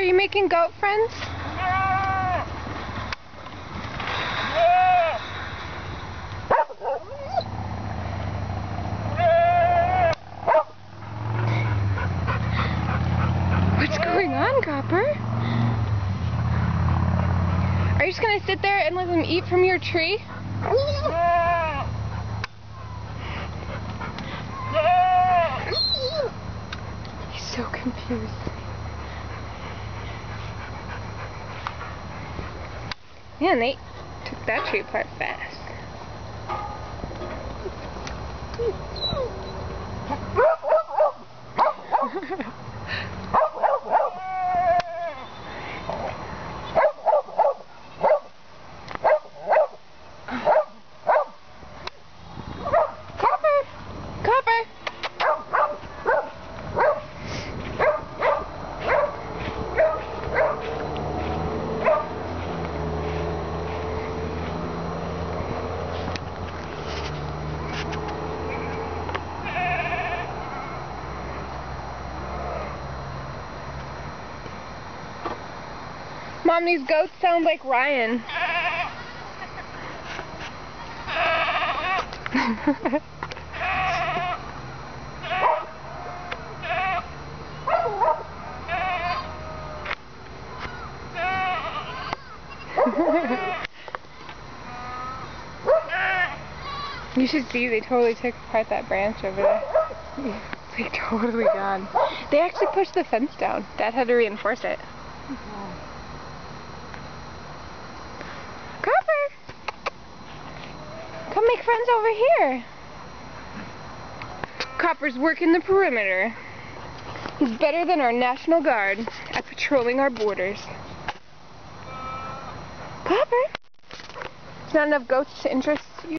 are you making goat friends? What's going on, Copper? Are you just gonna sit there and let them eat from your tree? He's so confused. Man, they took that tree apart fast. Mom, these goats sound like Ryan. You should see, they totally took apart that branch over there. It's like totally gone. They actually pushed the fence down. Dad had to reinforce it. Copper! Come make friends over here. Copper's working the perimeter. He's better than our National Guard at patrolling our borders. Copper! There's not enough goats to interest you.